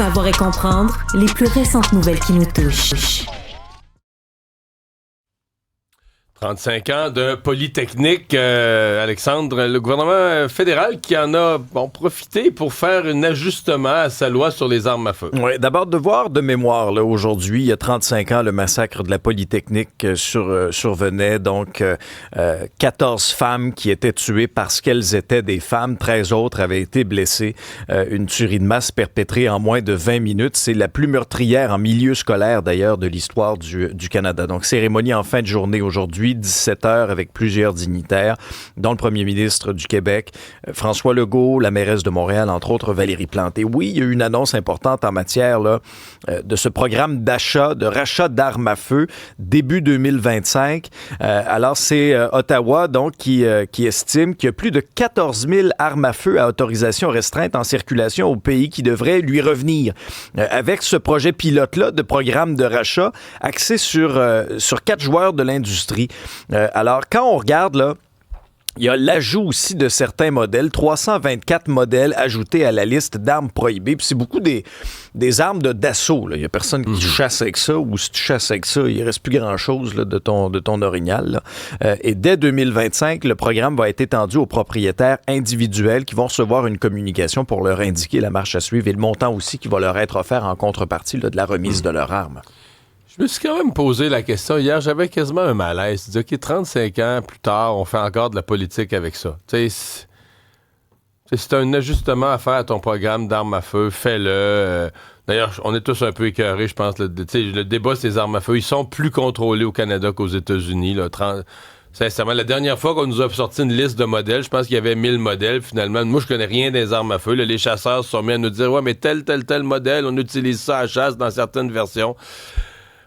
Savoir et comprendre les plus récentes nouvelles qui nous touchent. 35 ans de Polytechnique, Alexandre, le gouvernement fédéral qui en a profité pour faire un ajustement à sa loi sur les armes à feu. Oui, d'abord, devoir de mémoire, là, aujourd'hui, il y a 35 ans, le massacre de la Polytechnique survenait, donc 14 femmes qui étaient tuées parce qu'elles étaient des femmes, 13 autres avaient été blessées, une tuerie de masse perpétrée en moins de 20 minutes. C'est la plus meurtrière en milieu scolaire, d'ailleurs, de l'histoire du Canada. Donc, cérémonie en fin de journée aujourd'hui, 17 heures avec plusieurs dignitaires, dont le premier ministre du Québec, François Legault, la mairesse de Montréal, entre autres Valérie Plante. Et oui, il y a eu une annonce importante en matière là, de ce programme de rachat d'armes à feu début 2025. Alors, c'est Ottawa donc qui estime qu'il y a plus de 14 000 armes à feu à autorisation restreinte en circulation au pays qui devraient lui revenir. Avec ce projet pilote-là de programme de rachat axé sur 4 joueurs de l'industrie. Alors, quand on regarde, là, il y a l'ajout aussi de certains modèles, 324 modèles ajoutés à la liste d'armes prohibées. Puis c'est beaucoup des armes d'assaut. Il n'y a personne qui chasse avec ça, ou si tu chasses avec ça, il ne reste plus grand-chose là, de ton orignal. Là. Et dès 2025, le programme va être étendu aux propriétaires individuels qui vont recevoir une communication pour leur indiquer la marche à suivre et le montant aussi qui va leur être offert en contrepartie là, de la remise de leur arme. Je me suis quand même posé la question hier, j'avais quasiment un malaise. Je dis, OK, 35 ans plus tard, on fait encore de la politique avec ça. Tu sais, c'est un ajustement à faire à ton programme d'armes à feu, fais-le. D'ailleurs, on est tous un peu écœurés, je pense. Le débat sur les armes à feu, ils sont plus contrôlés au Canada qu'aux États-Unis. Là, sincèrement, la dernière fois qu'on nous a sorti une liste de modèles, je pense qu'il y avait 1000 modèles, finalement. Moi, je connais rien des armes à feu. Là, les chasseurs se sont mis à nous dire, ouais, mais tel modèle, on utilise ça à chasse dans certaines versions.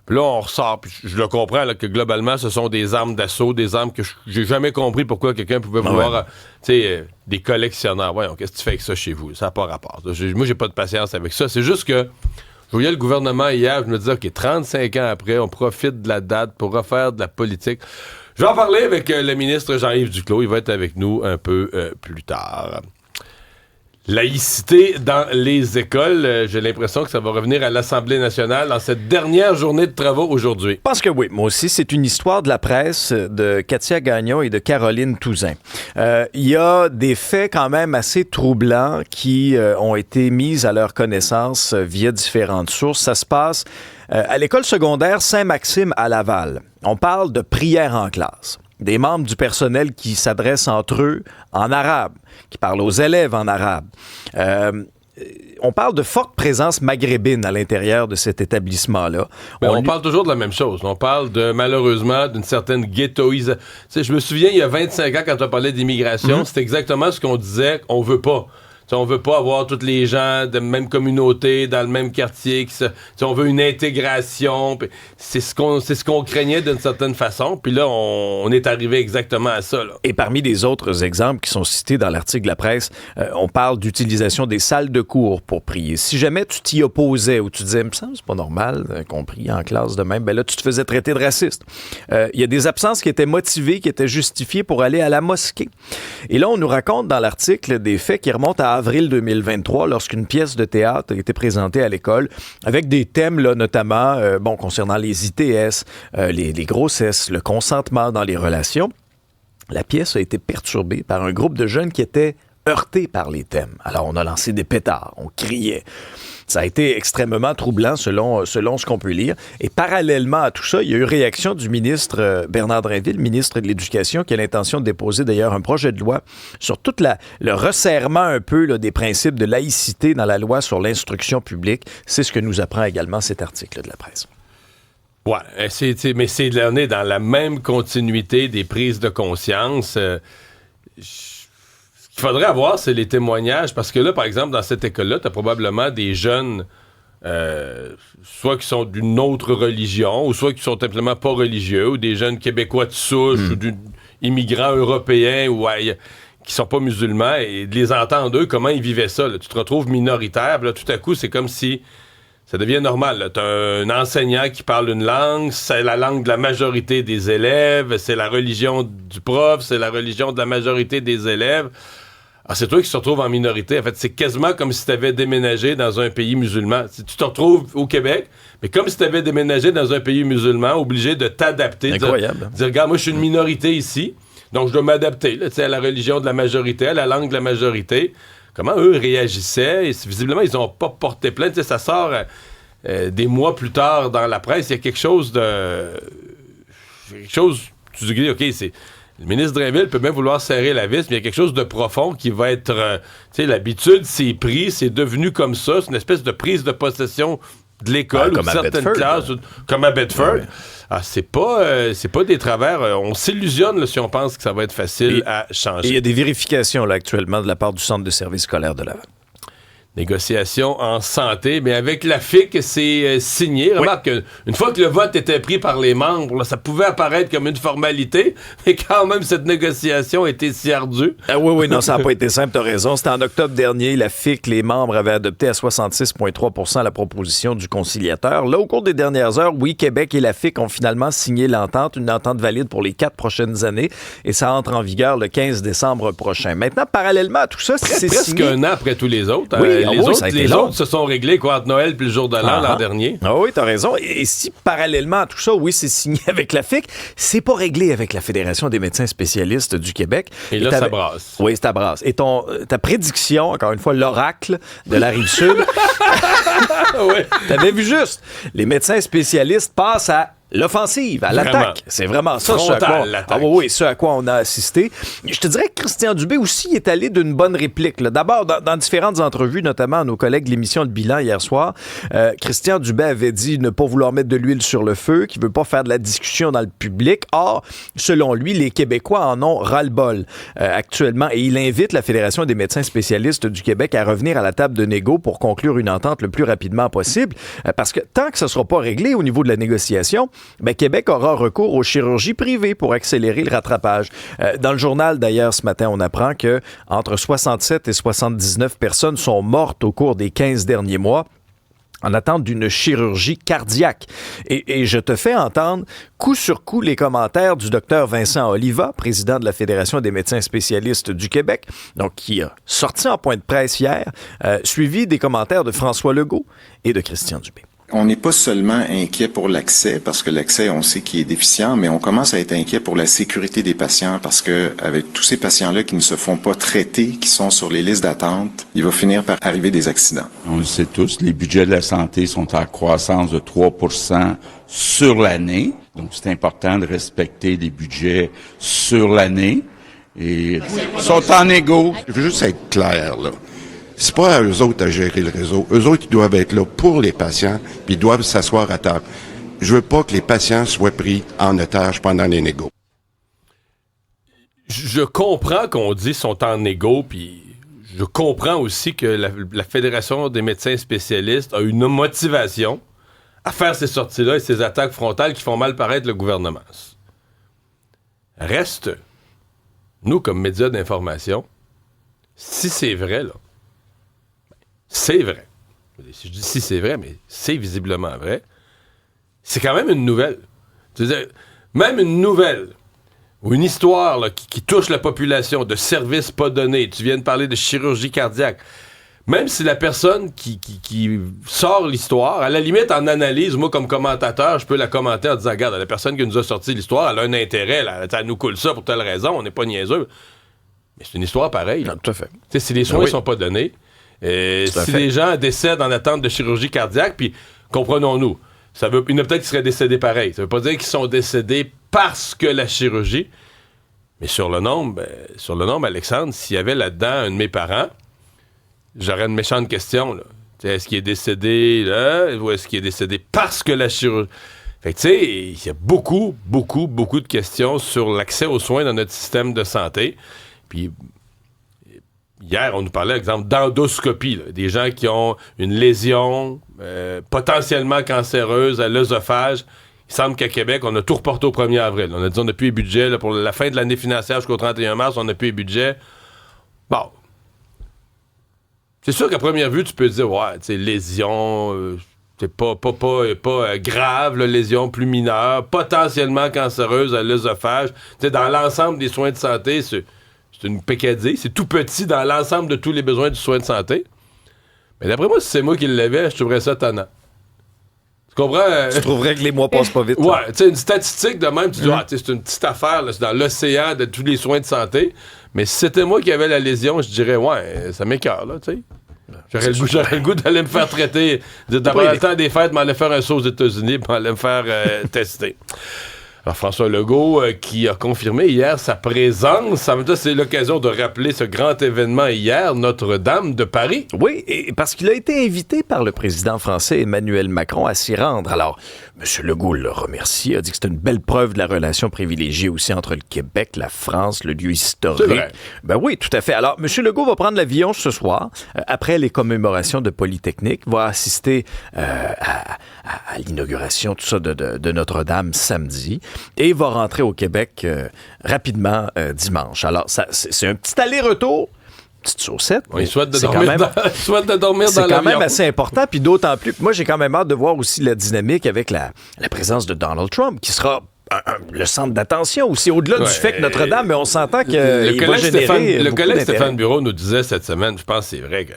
Puis là, on ressort, puis je le comprends, là, que globalement, ce sont des armes d'assaut, des armes que j'ai jamais compris pourquoi quelqu'un pouvait vouloir, des collectionneurs. Voyons, qu'est-ce que tu fais avec ça chez vous? Ça n'a pas rapport. Moi, j'ai pas de patience avec ça. C'est juste que je voyais le gouvernement hier, je me disais, OK, 35 ans après, on profite de la date pour refaire de la politique. Je vais en parler avec le ministre Jean-Yves Duclos. Il va être avec nous un peu plus tard. Laïcité dans les écoles, j'ai l'impression que ça va revenir à l'Assemblée nationale dans cette dernière journée de travaux aujourd'hui. Je pense que oui. Moi aussi, c'est une histoire de la presse de Katia Gagnon et de Caroline Touzin. Il y a des faits quand même assez troublants qui ont été mis à leur connaissance via différentes sources. Ça se passe à l'école secondaire Saint-Maxime à Laval. On parle de prière en classe. Des membres du personnel qui s'adressent entre eux en arabe, qui parlent aux élèves en arabe. On parle de forte présence maghrébine à l'intérieur de cet établissement-là. On parle toujours de la même chose. On parle malheureusement d'une certaine ghettoisation. Je me souviens, il y a 25 ans, quand on parlait d'immigration, c'était exactement ce qu'on disait qu'on veut pas. T'sais, on veut pas avoir tous les gens de même communauté, dans le même quartier. On veut une intégration. C'est ce qu'on craignait d'une certaine façon. Puis là, on est arrivé exactement à ça. Là. Et parmi les autres exemples qui sont cités dans l'article de la presse, on parle d'utilisation des salles de cours pour prier. Si jamais tu t'y opposais ou tu disais, ça c'est pas normal qu'on prie en classe de même, ben là, tu te faisais traiter de raciste. Il y a des absences qui étaient motivées, qui étaient justifiées pour aller à la mosquée. Et là, on nous raconte dans l'article des faits qui remontent à avril 2023, lorsqu'une pièce de théâtre a été présentée à l'école avec des thèmes, là, notamment concernant les ITS, les grossesses, le consentement dans les relations. La pièce a été perturbée par un groupe de jeunes qui étaient heurtés par les thèmes. Alors, on a lancé des pétards, on criait. Ça a été extrêmement troublant selon ce qu'on peut lire. Et parallèlement à tout ça, il y a eu réaction du ministre Bernard Drinville, ministre de l'Éducation, qui a l'intention de déposer d'ailleurs un projet de loi sur tout le resserrement un peu là, des principes de laïcité dans la loi sur l'instruction publique. C'est ce que nous apprend également cet article de la presse. Ouais, mais on est dans la même continuité des prises de conscience. Ce qu'il faudrait avoir, c'est les témoignages, parce que là, par exemple, dans cette école-là, t'as probablement des jeunes, soit qui sont d'une autre religion, ou soit qui sont simplement pas religieux, ou des jeunes Québécois de souche, ou d'immigrants européens, ou qui sont pas musulmans, et de les entendre, eux, comment ils vivaient ça. Là. Tu te retrouves minoritaire, puis là, tout à coup, c'est comme si ça devient normal. Là. T'as un enseignant qui parle une langue, c'est la langue de la majorité des élèves, c'est la religion du prof, c'est la religion de la majorité des élèves. Alors, c'est toi qui se retrouves en minorité. En fait, c'est quasiment comme si tu avais déménagé dans un pays musulman. Si tu te retrouves au Québec, mais comme si tu avais déménagé dans un pays musulman, obligé de t'adapter. Incroyable. Dire, regarde, moi, je suis une minorité ici, donc je dois m'adapter là, à la religion de la majorité, à la langue de la majorité. Comment eux réagissaient? Et visiblement, ils n'ont pas porté plainte. Ça sort des mois plus tard dans la presse. Il y a quelque chose de... Tu dis, OK, c'est... Le ministre Drainville peut même vouloir serrer la vis, mais il y a quelque chose de profond qui va être... l'habitude, c'est pris, c'est devenu comme ça. C'est une espèce de prise de possession de l'école ou de certaines classes, comme à Bedford. Ouais. Alors, c'est pas des travers. On s'illusionne là, si on pense que ça va être facile à changer. Et il y a des vérifications là, actuellement de la part du Centre de services scolaires de Laval. Négociations en santé, mais avec la FIC, c'est signé. Remarque qu'une fois que le vote était pris par les membres, là, ça pouvait apparaître comme une formalité, mais quand même, cette négociation était si ardue. Oui, non, ça n'a pas été simple, t'as raison. C'était en octobre dernier, la FIC, les membres avaient adopté à 66,3% la proposition du conciliateur. Là, au cours des dernières heures, oui, Québec et la FIC ont finalement signé l'entente, une entente valide pour les 4 prochaines années, et ça entre en vigueur le 15 décembre prochain. Maintenant, parallèlement à tout ça, c'est presque signé... un an après tous les autres. Oui, les autres se sont réglés entre Noël puis le jour de l'an dernier. Ah oui, t'as raison. Et si parallèlement à tout ça, oui, c'est signé avec la FIC, c'est pas réglé avec la Fédération des médecins spécialistes du Québec. Et là, ça brasse. Oui, ça brasse. Et ta prédiction, encore une fois, l'oracle de la Rive-Sud, t'avais vu juste. Les médecins spécialistes passent à l'offensive, à l'attaque. C'est vraiment ça, ce à quoi on a assisté. Je te dirais que Christian Dubé aussi est allé d'une bonne réplique. Là. D'abord, dans différentes entrevues, notamment à nos collègues de l'émission de bilan hier soir, Christian Dubé avait dit ne pas vouloir mettre de l'huile sur le feu, qu'il veut pas faire de la discussion dans le public. Or, selon lui, les Québécois en ont ras-le-bol actuellement et il invite la Fédération des médecins spécialistes du Québec à revenir à la table de négo pour conclure une entente le plus rapidement possible parce que tant que ça sera pas réglé au niveau de la négociation, Québec aura recours aux chirurgies privées pour accélérer le rattrapage. Dans le journal, d'ailleurs, ce matin, on apprend que entre 67 et 79 personnes sont mortes au cours des 15 derniers mois en attente d'une chirurgie cardiaque. Et je te fais entendre coup sur coup les commentaires du docteur Vincent Oliva, président de la Fédération des médecins spécialistes du Québec, donc qui a sorti en point de presse hier, suivi des commentaires de François Legault et de Christian Dubé. On n'est pas seulement inquiet pour l'accès, parce que l'accès, on sait qu'il est déficient, mais on commence à être inquiet pour la sécurité des patients, parce que avec tous ces patients-là qui ne se font pas traiter, qui sont sur les listes d'attente, il va finir par arriver des accidents. On le sait tous, les budgets de la santé sont en croissance de 3% sur l'année, donc c'est important de respecter les budgets sur l'année, et ils sont en égo. Je veux juste être clair, là. C'est pas à eux autres à gérer le réseau. Eux autres, ils doivent être là pour les patients, puis ils doivent s'asseoir à table. Je veux pas que les patients soient pris en otage pendant les négos. Je comprends qu'on dit sont en négo, puis je comprends aussi que la Fédération des médecins spécialistes a une motivation à faire ces sorties-là et ces attaques frontales qui font mal paraître le gouvernement. Reste, nous, comme médias d'information, si c'est vrai, là, c'est vrai. Je dis si c'est vrai, mais c'est visiblement vrai. C'est quand même une nouvelle. C'est-à-dire, même une nouvelle ou une histoire là, qui touche la population de services pas donnés. Tu viens de parler de chirurgie cardiaque. Même si la personne qui sort l'histoire, à la limite, en analyse, moi, comme commentateur, je peux la commenter en disant, regarde, la personne qui nous a sorti l'histoire, elle a un intérêt, elle nous coule ça pour telle raison, on n'est pas niaiseux. Mais c'est une histoire pareille. Non, tout à fait. T'sais, si les soins ne sont pas donnés, si les gens décèdent en attente de chirurgie cardiaque, puis comprenons-nous, il y en a peut-être qui seraient décédés pareil. Ça veut pas dire qu'ils sont décédés parce que la chirurgie. Mais sur le nombre, Alexandre, s'il y avait là-dedans un de mes parents, j'aurais une méchante question. Là. Est-ce qu'il est décédé là, ou est-ce qu'il est décédé parce que la chirurgie... Fait que tu sais, il y a beaucoup, beaucoup, beaucoup de questions sur l'accès aux soins dans notre système de santé. Puis... Hier, on nous parlait, par exemple, d'endoscopie. Là. Des gens qui ont une lésion potentiellement cancéreuse à l'œsophage. Il semble qu'à Québec, on a tout reporté au 1er avril. On a dit on n'a plus les budgets. Là, pour la fin de l'année financière jusqu'au 31 mars, on n'a plus les budgets. Bon. C'est sûr qu'à première vue, tu peux dire, ouais, tu sais, lésion, c'est pas grave, là, lésion plus mineure, potentiellement cancéreuse à l'œsophage. Tu sais, dans l'ensemble des soins de santé, c'est une pécadille, c'est tout petit dans l'ensemble de tous les besoins du soin de santé. Mais d'après moi, si c'est moi qui l'avais, je trouverais ça tannant. Tu comprends? Tu trouverais que les mois passent pas vite. Ouais, tu sais, une statistique de même, tu dis, c'est une petite affaire, là, c'est dans l'océan de tous les soins de santé. Mais si c'était moi qui avais la lésion, je dirais, ouais, ça m'écoeure, là, tu sais. J'aurais le goût d'aller me faire traiter, d'avoir le temps des fêtes, m'aller faire un saut aux États-Unis, puis m'aller me faire tester. Alors, François Legault, qui a confirmé hier sa présence, en même temps, c'est l'occasion de rappeler ce grand événement hier, Notre-Dame de Paris. Oui, et parce qu'il a été invité par le président français Emmanuel Macron à s'y rendre. Alors, M. Legault le remercie, a dit que c'était une belle preuve de la relation privilégiée aussi entre le Québec, la France, le lieu historique. C'est vrai. Ben oui, tout à fait. Alors, M. Legault va prendre l'avion ce soir, après les commémorations de Polytechnique, va assister à l'inauguration, tout ça, de Notre-Dame samedi. Et va rentrer au Québec rapidement dimanche. Alors, c'est un petit aller-retour, petite chaussette. Il souhaite de dormir dans l'avion. C'est quand même assez important, puis d'autant plus que moi, j'ai quand même hâte de voir aussi la dynamique avec la présence de Donald Trump, qui sera le centre d'attention aussi, au-delà du fait que Notre-Dame, mais on s'entend qu'il va générer le collègue Stéphane Bureau nous disait cette semaine, je pense que c'est vrai, que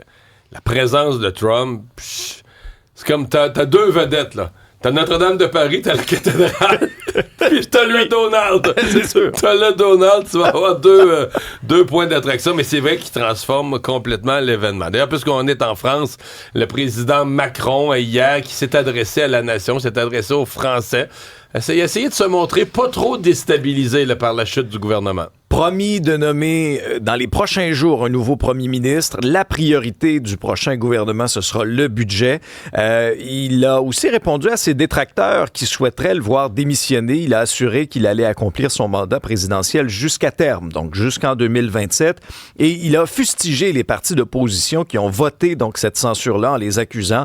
la présence de Trump, c'est comme t'as deux vedettes, là. T'as Notre-Dame de Paris, t'as la cathédrale, puis t'as le Donald. C'est sûr. T'as le Donald, tu vas avoir deux points d'attraction, mais c'est vrai qu'il transforme complètement l'événement. D'ailleurs, puisqu'on est en France, le président Macron, hier, qui s'est adressé à la nation, s'est adressé aux Français, a essayé de se montrer pas trop déstabilisé là, par la chute du gouvernement. Promis de nommer dans les prochains jours un nouveau premier ministre. La priorité du prochain gouvernement, ce sera le budget. Il a aussi répondu à ses détracteurs qui souhaiteraient le voir démissionner. Il a assuré qu'il allait accomplir son mandat présidentiel jusqu'à terme, donc jusqu'en 2027. Et il a fustigé les partis d'opposition qui ont voté donc cette censure-là en les accusant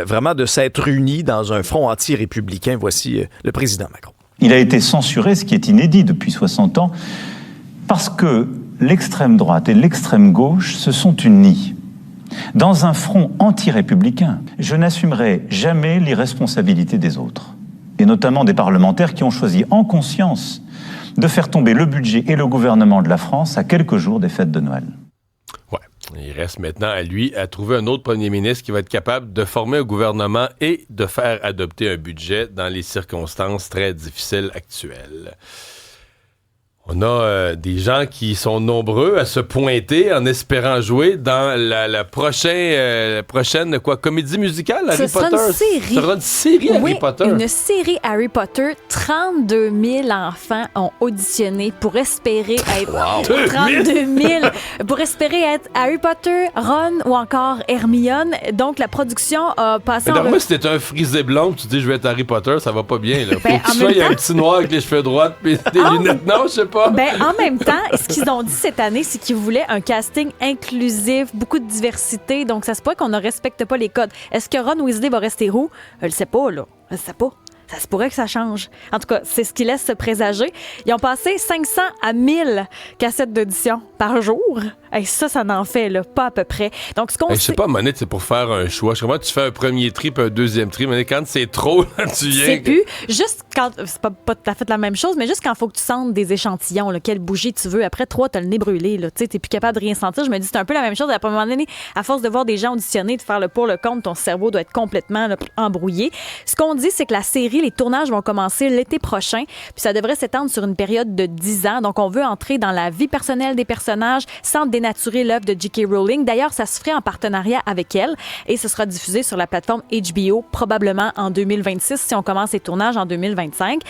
vraiment de s'être unis dans un front anti-républicain. Voici le président Macron. Il a été censuré, ce qui est inédit depuis 60 ans, parce que l'extrême droite et l'extrême gauche se sont unis dans un front anti-républicain. Je n'assumerai jamais l'irresponsabilité des autres, et notamment des parlementaires qui ont choisi en conscience de faire tomber le budget et le gouvernement de la France à quelques jours des fêtes de Noël. Ouais. Il reste maintenant à lui à trouver un autre premier ministre qui va être capable de former un gouvernement et de faire adopter un budget dans les circonstances très difficiles actuelles. On a des gens qui sont nombreux à se pointer en espérant jouer dans la prochaine comédie musicale Harry Potter. Sera une série. Ce sera une série Harry Potter. Une série Harry Potter. 32 000 enfants ont auditionné pour espérer être 32 000 pour espérer être Harry Potter, Ron ou encore Hermione. Donc la production a passé. Mais moi, si t'es un frisé blond, tu dis je vais être Harry Potter, ça va pas bien. Là. Faut Ben, que tu sois un petit noir avec les cheveux droits puis des lunettes. Non, je sais pas. Ben, en même temps, ce qu'ils ont dit cette année, c'est qu'ils voulaient un casting inclusif, beaucoup de diversité. Donc, ça se pourrait qu'on ne respecte pas les codes. Est-ce que Ron Weasley va rester roux? Je le sais pas, là. Je le sais pas. Ça se pourrait que ça change. En tout cas, c'est ce qui laisse se présager. Ils ont passé 500 à 1000 cassettes d'audition par jour. Et ça en fait, là, pas à peu près. Donc, ce qu'on je sais pas, Monette, c'est pour faire un choix. Je comprends que tu fais un premier tri puis un deuxième tri, mais quand c'est trop, tu viens. C'est plus. Juste quand. C'est pas tout à fait la même chose, mais juste quand il faut que tu sentes des échantillons, là, quelle bougie tu veux. Après 3, t'as le nez brûlé, là. Tu sais, t'es plus capable de rien sentir. Je me dis, c'est un peu la même chose. À un moment donné, à force de voir des gens auditionner, de faire le pour, le contre, ton cerveau doit être complètement là, embrouillé. Ce qu'on dit, c'est que la série, les tournages vont commencer l'été prochain, puis ça devrait s'étendre sur une période de 10 ans. Donc, on veut entrer dans la vie personnelle des personnages sans dénaturer l'œuvre de J.K. Rowling. D'ailleurs, ça se ferait en partenariat avec elle et ce sera diffusé sur la plateforme HBO probablement en 2026 si on commence les tournages en 2025.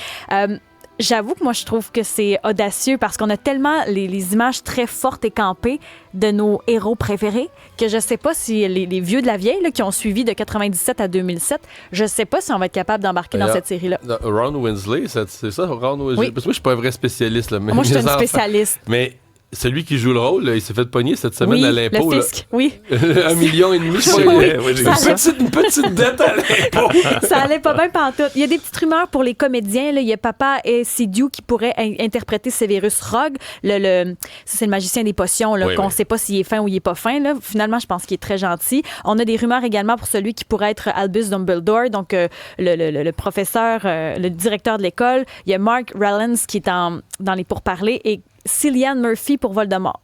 J'avoue que moi, je trouve que c'est audacieux parce qu'on a tellement les images très fortes et campées de nos héros préférés que je sais pas si les vieux de la vieille là, qui ont suivi de 97 à 2007, je sais pas si on va être capable d'embarquer dans cette série-là. Ron Weasley, c'est ça, Ron Weasley? Oui. Parce que moi, je suis pas un vrai spécialiste. Là, mais Moi, je suis une spécialiste. Mais celui qui joue le rôle, là, il s'est fait pogner cette semaine à l'impôt. Le fisc, oui. 1,5 million, je sais pas. Une petite dette à l'impôt. Ça allait pas bien pantoute. Il y a des petites rumeurs pour les comédiens. Là. Il y a Papa Sidiou qui pourrait interpréter Severus Rogue. Ça, c'est le magicien des potions, là, qu'on sait pas s'il est fin ou il est pas fin. Là. Finalement, je pense qu'il est très gentil. On a des rumeurs également pour celui qui pourrait être Albus Dumbledore, donc le professeur, le directeur de l'école. Il y a Mark Rylance qui est dans les pourparlers et Cillian Murphy pour Voldemort.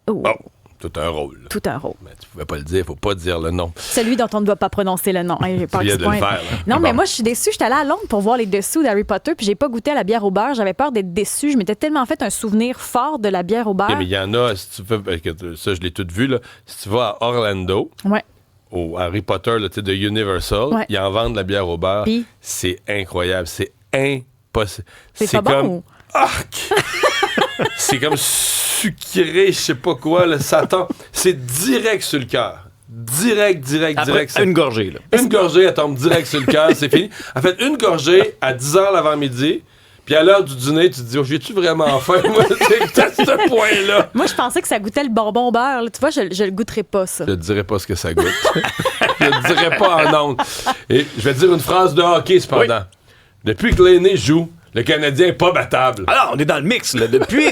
Oh. Oh, tout un rôle. Tout un rôle. Mais tu pouvais pas le dire, faut pas dire le nom. Celui dont on ne doit pas prononcer le nom. Hein, Tu viens de le faire. Là. Non, Bon. mais moi, je suis déçue. J'étais allée à Londres pour voir les dessous d'Harry Potter, puis j'ai pas goûté à la bière au beurre. J'avais peur d'être déçue. Je m'étais tellement fait un souvenir fort de la bière au beurre. Mais il y en a, si tu veux, ça, je l'ai tout vu, là. Si tu vas à Orlando, Ouais. au Harry Potter, là, de Universal, Ouais. ils en vendent de la bière au beurre. Puis? C'est incroyable. C'est impossible. C'est pas comme... bon ou? Arc! C'est comme sucré, je sais pas quoi, là, ça tombe. C'est direct sur le cœur. Direct. Après, une gorgée, là. Une gorgée, elle tombe direct sur le cœur, c'est fini. En fait, une gorgée à 10h l'avant-midi, puis à l'heure du dîner, tu te dis, oh, j'ai-tu vraiment faim, moi, à ce point-là? Moi, je pensais que ça goûtait le bonbon au beurre. Là. Tu vois, je le goûterais pas, ça. Je ne dirais pas ce que ça goûte. Je ne dirais pas en ondes. Et je vais te dire une phrase de hockey, cependant. Oui. Depuis que l'aîné joue, le Canadien n'est pas battable. Alors, on est dans le mix. Là. Depuis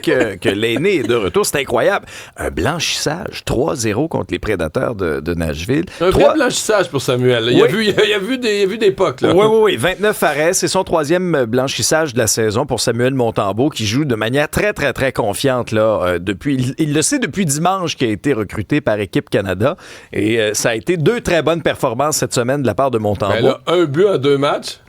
que l'aîné est de retour, c'est incroyable. Un blanchissage, 3-0 contre les Prédateurs de Nashville. Un vrai blanchissage pour Samuel. Là. Il a vu des pucks. Là. Oui. 29 arrêts. C'est son 3e blanchissage de la saison pour Samuel Montembeault, qui joue de manière très, très, très confiante. Là, il le sait depuis dimanche qu'il a été recruté par Équipe Canada. Et ça a été 2 très bonnes performances cette semaine de la part de Montembeault. Ben là, 1 but en 2 matchs.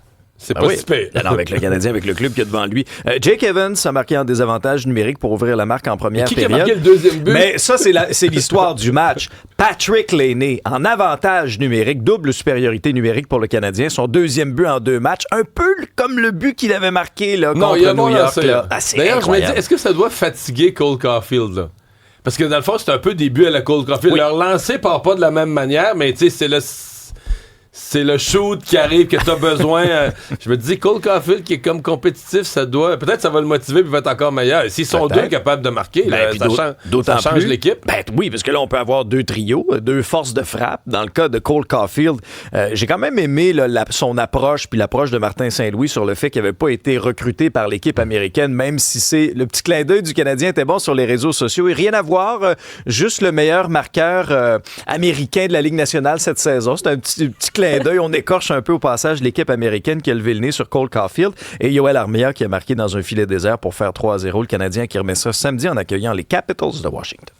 C'est pas si pire. Non, avec le Canadien, avec le club qui est devant lui. Jake Evans a marqué en désavantage numérique pour ouvrir la marque en première période. Qui a marqué le deuxième but? Mais ça, c'est l'histoire du match. Patrick Laine, en avantage numérique, double supériorité numérique pour le Canadien. Son 2e but en 2 matchs, un peu comme le but qu'il avait marqué là, contre New York. D'ailleurs, je me dis, est-ce que ça doit fatiguer Cole Caulfield, là? Parce que dans le fond, c'est un peu des buts à la Cole Caulfield. Oui. Leur lancer part pas de la même manière, mais tu sais, c'est le shoot qui arrive que t'as besoin. Je me dis, Cole Caulfield qui est comme compétitif, ça doit. Peut-être ça va le motiver puis va être encore meilleur. S'ils sont Peut-être. 2 capables de marquer, là, ça change l'équipe. Ben, oui, parce que là, on peut avoir 2 trios, 2 forces de frappe. Dans le cas de Cole Caulfield, j'ai quand même aimé là, son approche puis l'approche de Martin Saint-Louis sur le fait qu'il n'avait pas été recruté par l'équipe américaine, même si c'est le petit clin d'œil du Canadien était bon sur les réseaux sociaux. Et rien à voir, juste le meilleur marqueur américain de la Ligue nationale cette saison. C'est un petit clin d'œil. On écorche un peu au passage l'équipe américaine qui a levé le nez sur Cole Caulfield et Yoel Armia qui a marqué dans un filet désert pour faire 3-0. Le Canadien qui remet ça samedi en accueillant les Capitals de Washington.